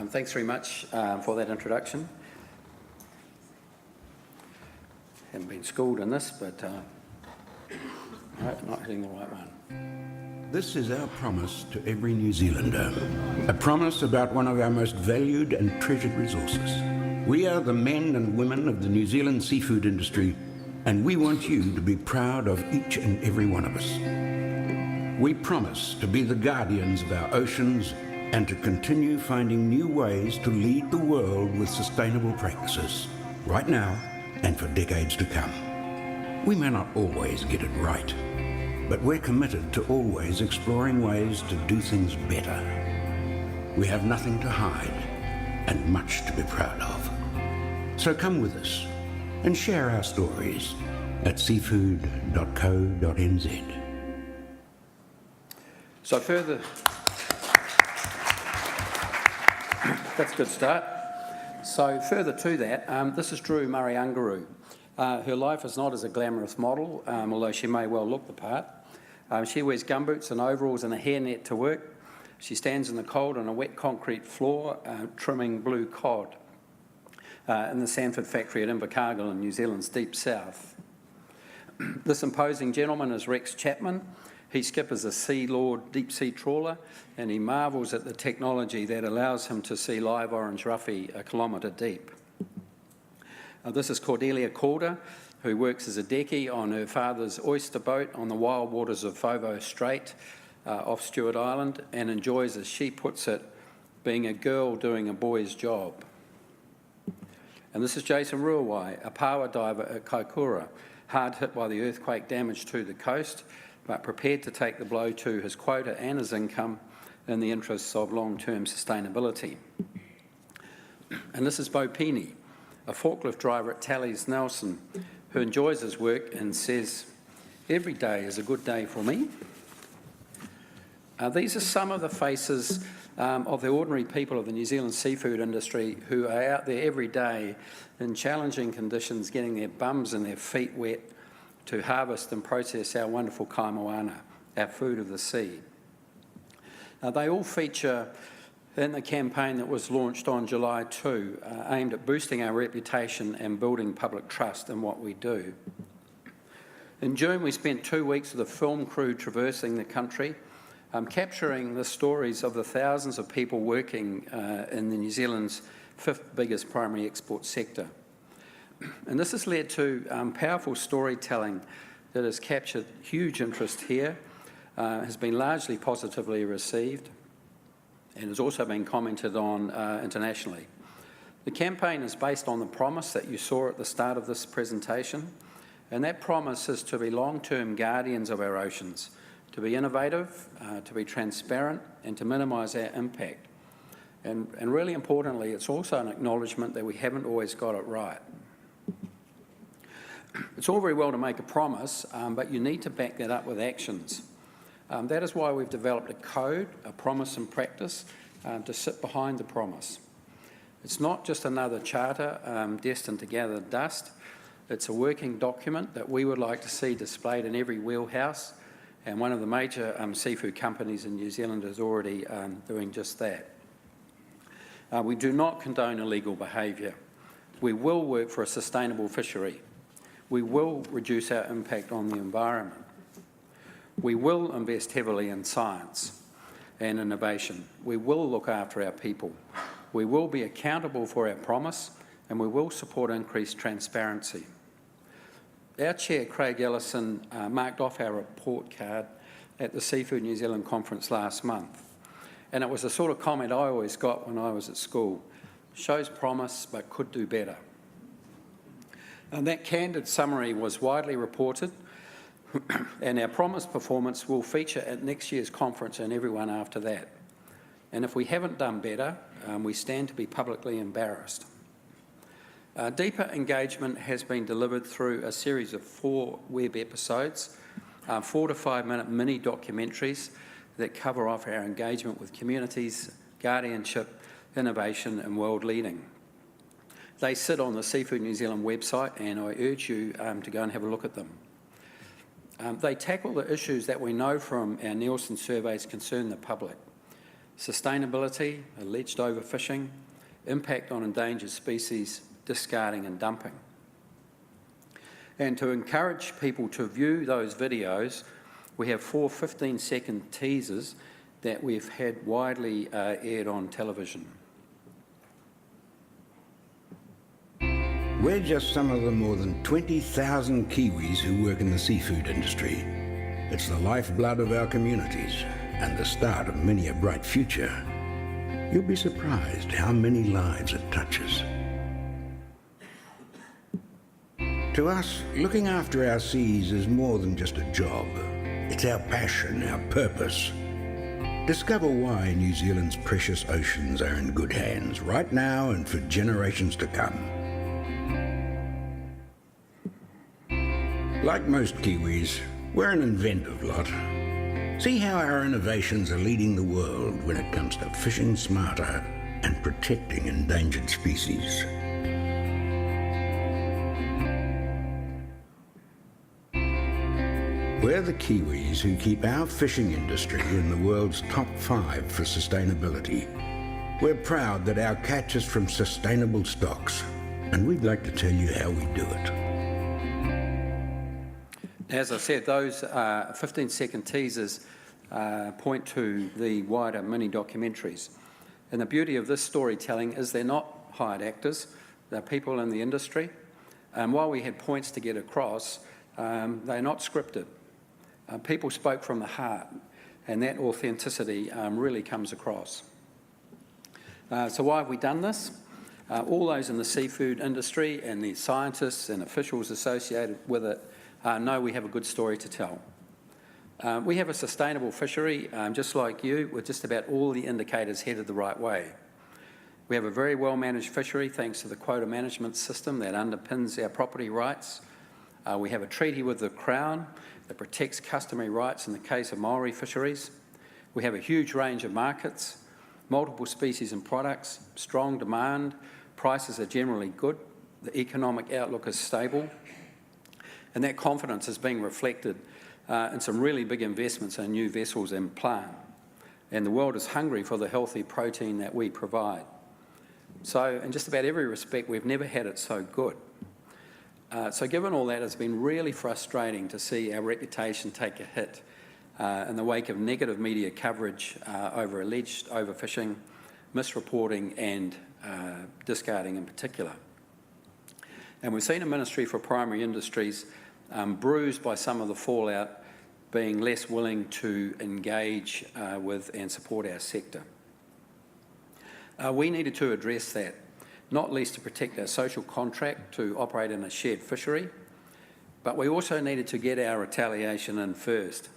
Thanks very much for that introduction. Haven't been schooled in this, but no, not hitting the right one. This is our promise to every New Zealander. A promise about one of our most valued and treasured resources. We are the men and women of the New Zealand seafood industry, and we want you to be proud of each and every one of us. We promise to be the guardians of our oceans and to continue finding new ways to lead the world with sustainable practices, right now and for decades to come. We may not always get it right, but we're committed to always exploring ways to do things better. We have nothing to hide and much to be proud of. So come with us and share our stories at seafood.co.nz. So that's a good start. So further to that, this is Drew Murray-Ungaroo. Her life is not as a glamorous model, although she may well look the part. She wears gumboots and overalls and a hairnet to work. She stands in the cold on a wet concrete floor, trimming blue cod in the Sanford factory at Invercargill in New Zealand's deep south. This imposing gentleman is Rex Chapman. He skippers a Sea Lord deep-sea trawler, and he marvels at the technology that allows him to see live orange roughy a kilometre deep. This is Cordelia Calder, who works as a deckie on her father's oyster boat on the wild waters of Fovo Strait off Stewart Island, and enjoys, as she puts it, being a girl doing a boy's job. And this is Jason Ruawai, a power diver at Kaikoura, hard hit by the earthquake damage to the coast, but prepared to take the blow to his quota and his income in the interests of long-term sustainability. And this is Bo Peeney, a forklift driver at Tallies Nelson, who enjoys his work and says, "Every day is a good day for me." These are some of the faces of the ordinary people of the New Zealand seafood industry who are out there every day in challenging conditions, getting their bums and their feet wet to harvest and process our wonderful kai moana, our food of the sea. They all feature in the campaign that was launched on July 2, aimed at boosting our reputation and building public trust in what we do. In June, we spent 2 weeks with a film crew traversing the country, capturing the stories of the thousands of people working in the New Zealand's 5th biggest primary export sector. And this has led to powerful storytelling that has captured huge interest here, has been largely positively received, and has also been commented on internationally. The campaign is based on the promise that you saw at the start of this presentation, and that promise is to be long-term guardians of our oceans, to be innovative, to be transparent, and to minimise our impact. And really importantly, it's also an acknowledgement that we haven't always got it right. It's all very well to make a promise, but you need to back that up with actions. That is why we've developed a code, a promise and practice, to sit behind the promise. It's not just another charter destined to gather dust. It's a working document that we would like to see displayed in every wheelhouse, and one of the major seafood companies in New Zealand is already doing just that. We do not condone illegal behaviour. We will work for a sustainable fishery. We will reduce our impact on the environment. We will invest heavily in science and innovation. We will look after our people. We will be accountable for our promise, and we will support increased transparency. Our chair, Craig Ellison, marked off our report card at the Seafood New Zealand conference last month. And it was the sort of comment I always got when I was at school. Shows promise, but could do better. And that candid summary was widely reported, and our promise performance will feature at next year's conference and everyone after that. And if we haven't done better, we stand to be publicly embarrassed. Deeper engagement has been delivered through a series of 4 web episodes, 4 to 5 minute mini documentaries that cover off our engagement with communities, guardianship, innovation and world leading. They sit on the Seafood New Zealand website, and I urge you to go and have a look at them. They tackle the issues that we know from our Nielsen surveys concern the public. sustainability, alleged overfishing, impact on endangered species, discarding and dumping. And to encourage people to view those videos, we have 4 15-second teasers that we've had widely aired on television. We're just some of the more than 20,000 Kiwis who work in the seafood industry. It's the lifeblood of our communities and the start of many a bright future. You'll be surprised how many lives it touches. To us, looking after our seas is more than just a job. It's our passion, our purpose. Discover why New Zealand's precious oceans are in good hands right now and for generations to come. Like most Kiwis, we're an inventive lot. See how our innovations are leading the world when it comes to fishing smarter and protecting endangered species. We're the Kiwis who keep our fishing industry in the world's top 5 for sustainability. We're proud that our catch is from sustainable stocks, and we'd like to tell you how we do it. As I said, those 15-second teasers point to the wider mini-documentaries. And the beauty of this storytelling is they're not hired actors, they're people in the industry. And while we had points to get across, they're not scripted. People spoke from the heart, and that authenticity really comes across. So why have we done this? All those in the seafood industry and the scientists and officials associated with it know we have a good story to tell. We have a sustainable fishery, just like you, with just about all the indicators headed the right way. We have a very well-managed fishery thanks to the quota management system that underpins our property rights. We have a treaty with the Crown that protects customary rights in the case of Maori fisheries. We have a huge range of markets, multiple species and products, strong demand, prices are generally good, the economic outlook is stable, and that confidence is being reflected in some really big investments in new vessels and plant. And the world is hungry for the healthy protein that we provide. So in just about every respect, we've never had it so good. So given all that, it's been really frustrating to see our reputation take a hit in the wake of negative media coverage over alleged overfishing, misreporting and discarding in particular. And we've seen a Ministry for Primary Industries bruised by some of the fallout, being less willing to engage with and support our sector. We needed to address that, not least to protect our social contract to operate in a shared fishery, but we also needed to get our retaliation in first.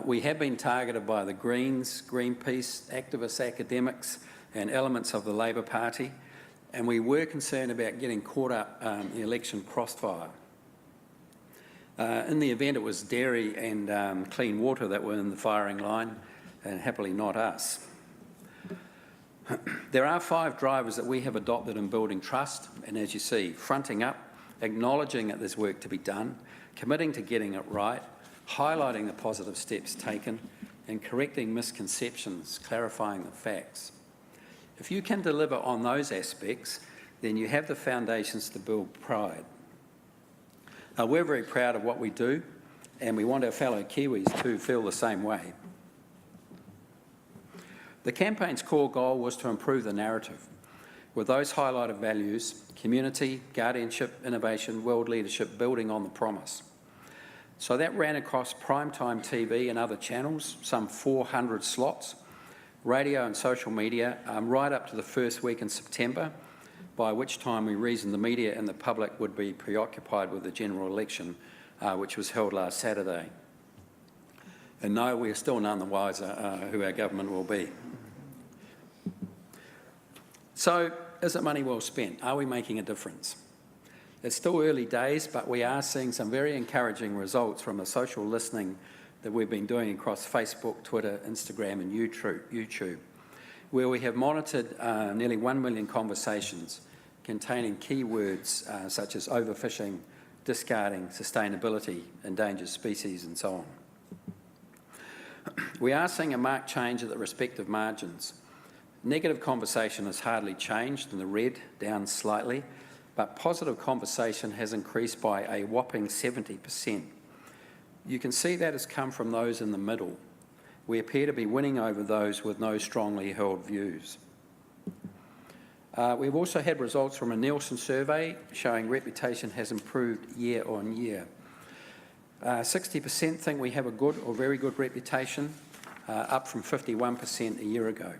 We have been targeted by the Greens, Greenpeace, activists, academics and elements of the Labour Party, and we were concerned about getting caught up in the election crossfire. In the event, it was dairy and clean water that were in the firing line, and happily not us. There are 5 drivers that we have adopted in building trust, and as you see, fronting up, acknowledging that there's work to be done, committing to getting it right, highlighting the positive steps taken, and correcting misconceptions, clarifying the facts. If you can deliver on those aspects, then you have the foundations to build pride. We're very proud of what we do, and we want our fellow Kiwis to feel the same way. The campaign's core goal was to improve the narrative, with those highlighted values: community, guardianship, innovation, world leadership, building on the promise. So that ran across primetime TV and other channels, some 400 slots, radio and social media, right up to the first week in September, by which time we reasoned the media and the public would be preoccupied with the general election, which was held last Saturday. And no, we are still none the wiser who our government will be. So, is it money well spent? Are we making a difference? It's still early days, but we are seeing some very encouraging results from the social listening that we've been doing across Facebook, Twitter, Instagram and YouTube, where we have monitored nearly 1 million conversations containing keywords such as overfishing, discarding, sustainability, endangered species and so on. We are seeing a marked change at the respective margins. Negative conversation has hardly changed in the red, down slightly, but positive conversation has increased by a whopping 70%. You can see that has come from those in the middle. We appear to be winning over those with no strongly held views. We've also had results from a Nielsen survey showing reputation has improved year on year. 60% think we have a good or very good reputation, up from 51% a year ago.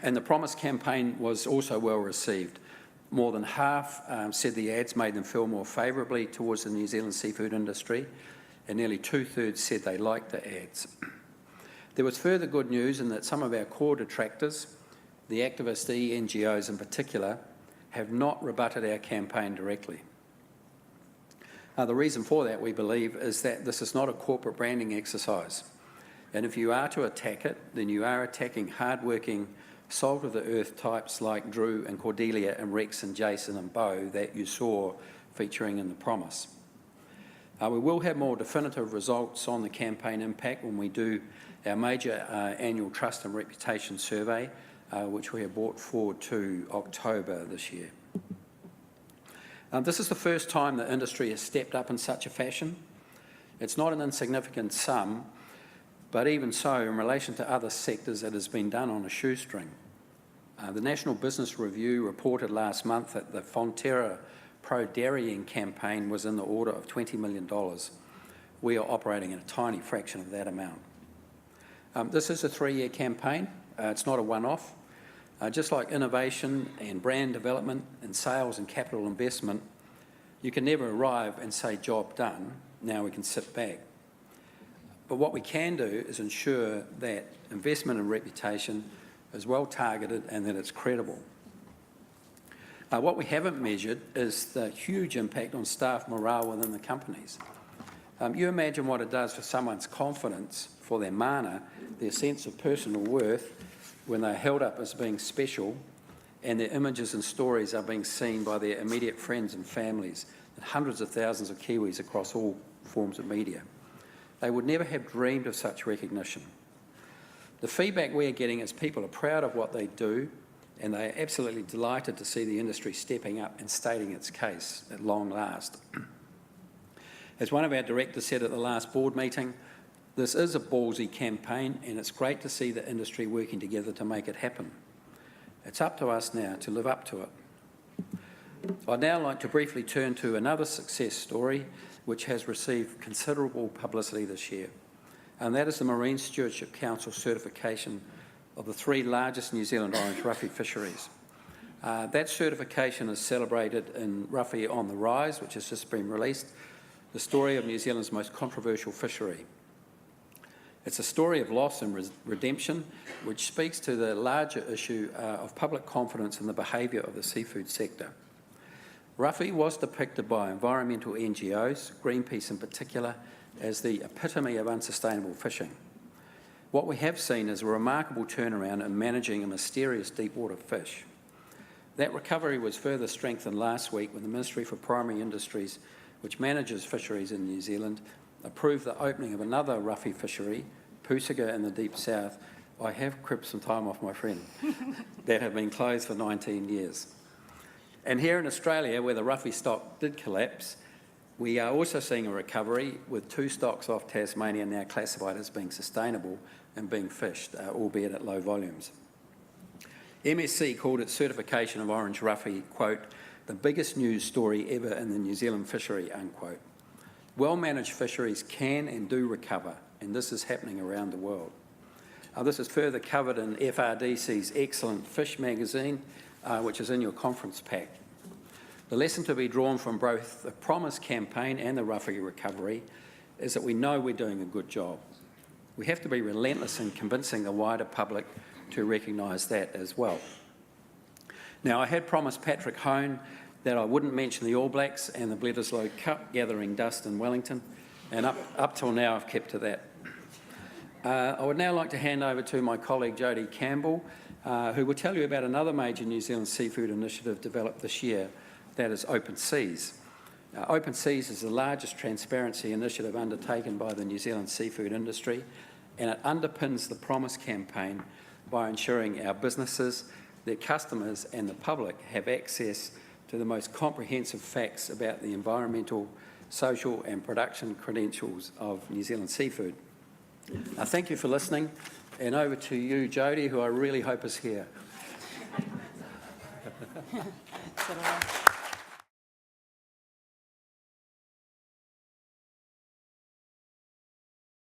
And the Promise campaign was also well received. More than half said the ads made them feel more favourably towards the New Zealand seafood industry, and nearly 2/3 said they liked the ads. There was further good news in that some of our core detractors, the activist NGOs in particular, have not rebutted our campaign directly. The reason for that, we believe, is that this is not a corporate branding exercise. And if you are to attack it, then you are attacking hard-working, salt-of-the-earth types like Drew and Cordelia and Rex and Jason and Bo that you saw featuring in the Promise. We will have more definitive results on the campaign impact when we do our major annual trust and reputation survey, which we have brought forward to October this year. This is the first time the industry has stepped up in such a fashion. It's not an insignificant sum, but even so, in relation to other sectors, it has been done on a shoestring. The National Business Review reported last month that the Fonterra pro-dairying campaign was in the order of $20 million. We are operating at a tiny fraction of that amount. This is a 3-year campaign. It's not a one-off. Just like innovation and brand development and sales and capital investment, you can never arrive and say, job done, now we can sit back. But what we can do is ensure that investment and reputation is well targeted and that it's credible. What we haven't measured is the huge impact on staff morale within the companies. You imagine what it does for someone's confidence, for their mana, their sense of personal worth, when they're held up as being special and their images and stories are being seen by their immediate friends and families and hundreds of thousands of Kiwis across all forms of media. They would never have dreamed of such recognition. The feedback we are getting is people are proud of what they do and they are absolutely delighted to see the industry stepping up and stating its case at long last. As one of our directors said at the last board meeting, this is a ballsy campaign and it's great to see the industry working together to make it happen. It's up to us now to live up to it. I'd now like to briefly turn to another success story which has received considerable publicity this year, and that is the Marine Stewardship Council certification of the 3 largest New Zealand orange roughy fisheries. That certification is celebrated in Roughy on the Rise, which has just been released, the story of New Zealand's most controversial fishery. It's a story of loss and redemption, which speaks to the larger issue of public confidence in the behaviour of the seafood sector. Roughy was depicted by environmental NGOs, Greenpeace in particular, as the epitome of unsustainable fishing. What we have seen is a remarkable turnaround in managing a mysterious deep-water fish. That recovery was further strengthened last week when the Ministry for Primary Industries, which manages fisheries in New Zealand, approved the opening of another roughy fishery, Pusaga in the Deep South. I have cribbed some time off my friend, that have been closed for 19 years. And here in Australia, where the roughy stock did collapse, we are also seeing a recovery with 2 stocks off Tasmania now classified as being sustainable and being fished, albeit at low volumes. MSC called its certification of orange roughy, quote, the biggest news story ever in the New Zealand fishery, unquote. Well-managed fisheries can and do recover, and this is happening around the world. This is further covered in FRDC's excellent Fish magazine, which is in your conference pack. The lesson to be drawn from both the Promise campaign and the roughy recovery is that we know we're doing a good job. We have to be relentless in convincing the wider public to recognise that as well. Now, I had promised Patrick Hone that I wouldn't mention the All Blacks and the Bledisloe Cup gathering dust in Wellington, and up till now I've kept to that. I would now like to hand over to my colleague Jodie Campbell, who will tell you about another major New Zealand seafood initiative developed this year, that is Open Seas. Open Seas is the largest transparency initiative undertaken by the New Zealand seafood industry, and it underpins the Promise campaign by ensuring our businesses, their customers and the public have access to the most comprehensive facts about the environmental, social and production credentials of New Zealand seafood. Thank you for listening, and over to you, Jodie, who I really hope is here.